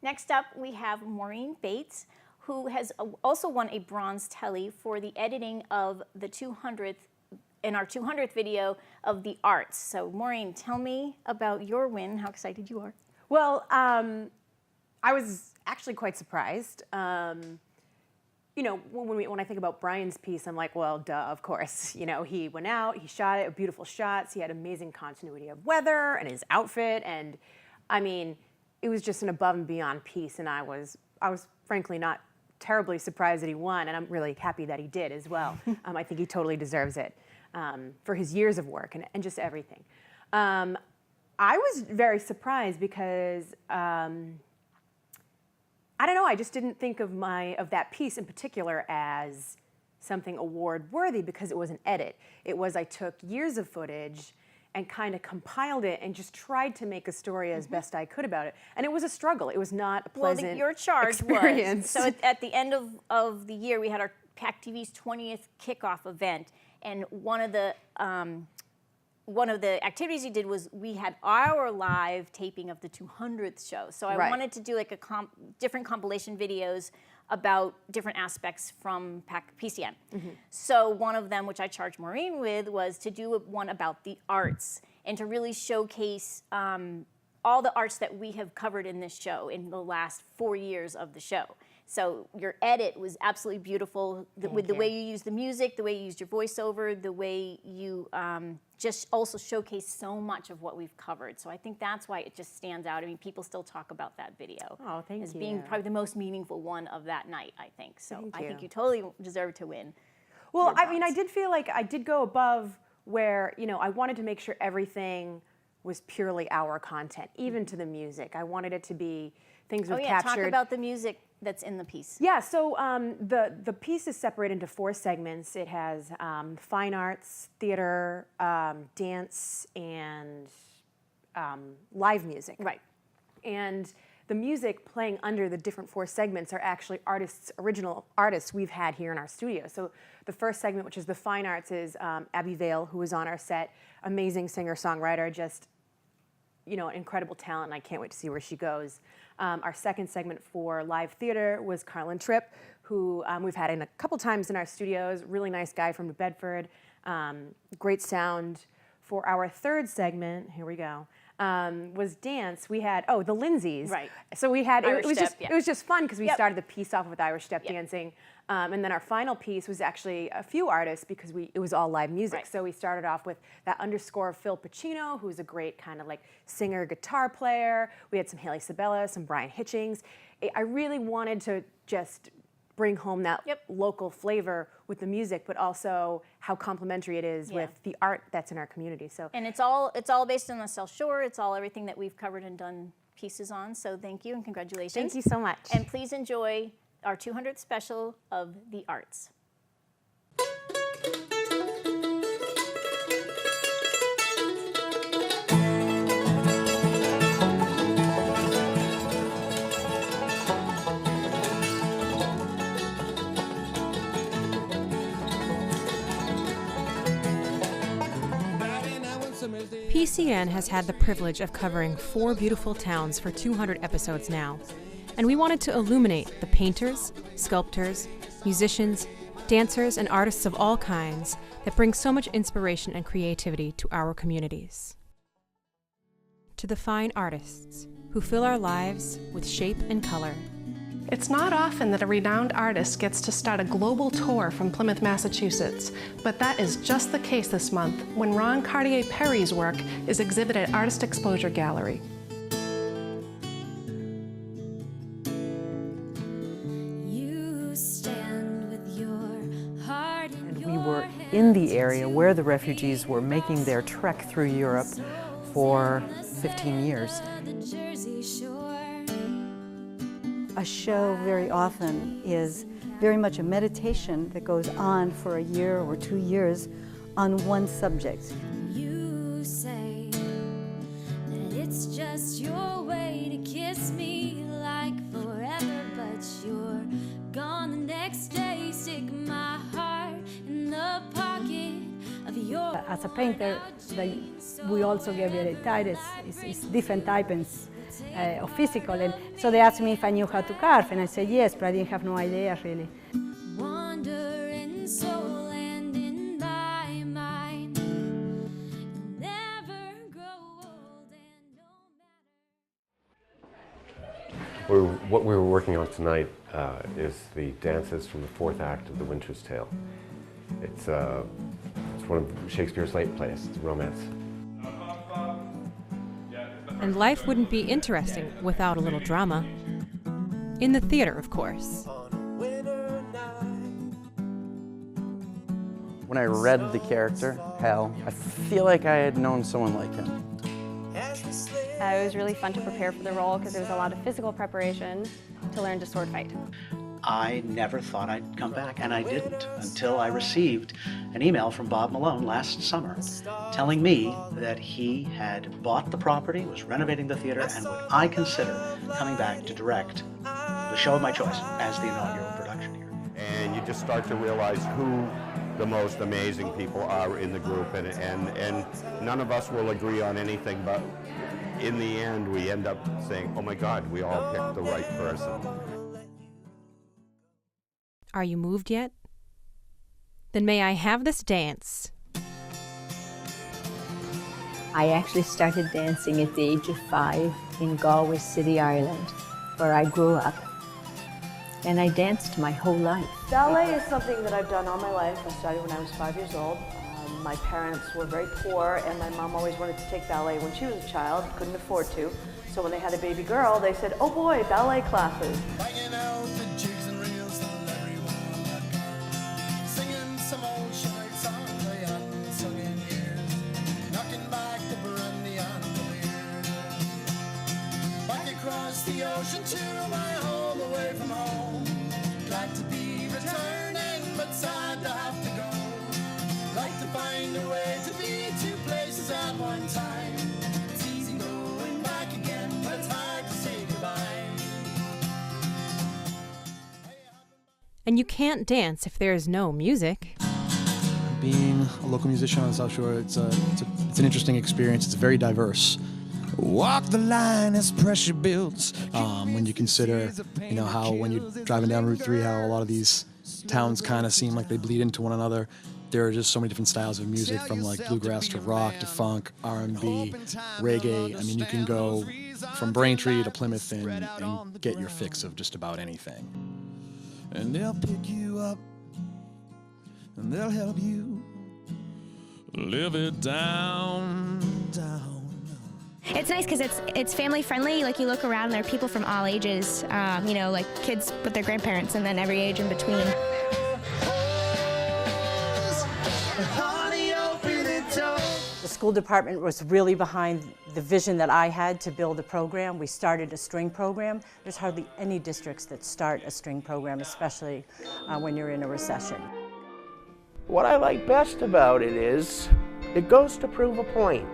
Next up, we have Maureen Bates, who has also won a bronze Telly for the editing of the 200th, in our 200th video of the arts. So Maureen, tell me about your win, how excited you are. Well, I was actually quite surprised. You know, when I think about Brian's piece, I'm like, well, duh, of course. You know, he went out, he shot it, beautiful shots, he had amazing continuity of weather and his outfit, and I mean, it was just an above and beyond piece, and I was frankly not terribly surprised that he won, and I'm really happy that he did as well. I think he totally deserves it for his years of work and just everything. I was very surprised because I don't know, I just didn't think of that piece in particular as something award worthy because it was an edit. It was, I took years of footage and kind of compiled it and just tried to make a story as best I could about it. And it was a struggle. It was not a pleasant your charge experience. Was, so at the end of the year, we had our PACTV's 20th kickoff event, and one of the activities we did was we had our live taping of the 200th show. So I wanted to do like different compilation videos about different aspects from PCN. So one of them, which I charged Maureen with, was to do one about the arts and to really showcase all the arts that we have covered in this show in the last 4 years of the show. So your edit was absolutely beautiful with the way you used the music, the way you used your voiceover, the way you just also showcased so much of what we've covered. So I think that's why it just stands out. I mean, people still talk about that video as being probably the most meaningful one of that night, I think. So I think you totally deserve to win. Well, I mean, I did feel like I did go above where, you know, I wanted to make sure everything was purely our content, even to the music. I wanted it to be things we've captured. Talk about the music that's in the piece. Yeah, so the piece is separated into 4 segments. It has fine arts, theater, dance, and live music. Right. And the music playing under the different 4 segments are actually original artists we've had here in our studio. So the first segment, which is the fine arts, is Abby Vale, who was on our set, amazing singer-songwriter, just, you know, incredible talent, and I can't wait to see where she goes. Our second segment for live theater was Carlin Tripp, who we've had in a couple times in our studios, really nice guy from New Bedford, great sound. For our third segment, here we go, was dance. We had, the Lindsays. Right. So we had, it was just fun because we started the piece off with Irish step dancing. And then our final piece was actually a few artists because it was all live music. So we started off with that underscore Phil Pacino, who's a great kind of like singer, guitar player. We had some Haley Sabella, some Brian Hitchings. I really wanted to just bring home that local flavor with the music, but also how complementary it is with the art that's in our community. So, and it's all based on the South Shore. It's all everything that we've covered and done pieces on. So thank you and congratulations. Thank you so much. And please enjoy our 200th special of the arts. PCN has had the privilege of covering 4 beautiful towns for 200 episodes now, and we wanted to illuminate the painters, sculptors, musicians, dancers, and artists of all kinds that bring so much inspiration and creativity to our communities. To the fine artists who fill our lives with shape and color. It's not often that a renowned artist gets to start a global tour from Plymouth, Massachusetts, but that is just the case this month when Ron Cartier-Perry's work is exhibited at Artist Exposure Gallery. And we were in the area where the refugees were making their trek through Europe for 15 years. A show very often is very much a meditation that goes on for a year or 2 years on one subject. You say that it's just your way to kiss me like forever, but you're gone the next day. Stick my heart in the pocket of your. As a painter, we also get very tired. It's different types of physical, and So they asked me if I knew how to carve, and I said yes, but I didn't have no idea really. Wander in soul and in my mind. You'll never grow old and no matter. What we were working on tonight is the dances from the fourth act of The Winter's Tale. It's one of Shakespeare's late plays. It's a romance. And life wouldn't be interesting without a little drama. In the theater, of course. When I read the character, Hal, I feel like I had known someone like him. It was really fun to prepare for the role because there was a lot of physical preparation to learn to sword fight. I never thought I'd come back, and I didn't until I received an email from Bob Malone last summer telling me that he had bought the property, was renovating the theater, and would I consider coming back to direct the show of my choice as the inaugural production here. And you just start to realize who the most amazing people are in the group, and none of us will agree on anything, but in the end we end up saying, oh my God, we all picked the right person. Are you moved yet? Then may I have this dance? I actually started dancing at the age of 5 in Galway City, Ireland, where I grew up. And I danced my whole life. Ballet is something that I've done all my life. I started when I was 5 years old. My parents were very poor, and my mom always wanted to take ballet when she was a child, couldn't afford to. So when they had a baby girl, they said, oh boy, ballet classes. The ocean to my home, away from home. Glad to be returning, but sad to have to go. Like to find a way to be two places at one time. It's easy going back again, but it's hard to say goodbye. And you can't dance if there is no music. Being a local musician on the South Shore, it's an interesting experience. It's very diverse. Walk the line as pressure builds. When you consider, how when you're driving down Route 3, how a lot of these towns kind of seem like they bleed into one another. There are just so many different styles of music, from like bluegrass to rock to funk, R&B, reggae. I mean, you can go from Braintree to Plymouth and get your fix of just about anything. And they'll pick you up, and they'll help you live it down. It's nice because it's family friendly. Like, you look around and there are people from all ages, like kids with their grandparents and then every age in between. The school department was really behind the vision that I had to build a program. We started a string program. There's hardly any districts that start a string program, especially when you're in a recession. What I like best about it is it goes to prove a point.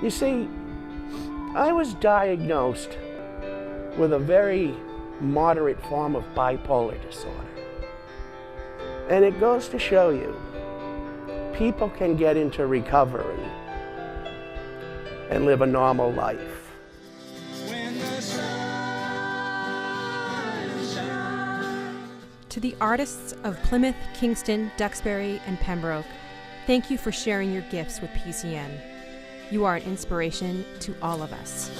You see, I was diagnosed with a very moderate form of bipolar disorder. And it goes to show you, people can get into recovery and live a normal life. To the artists of Plymouth, Kingston, Duxbury, and Pembroke, thank you for sharing your gifts with PCN. You are an inspiration to all of us.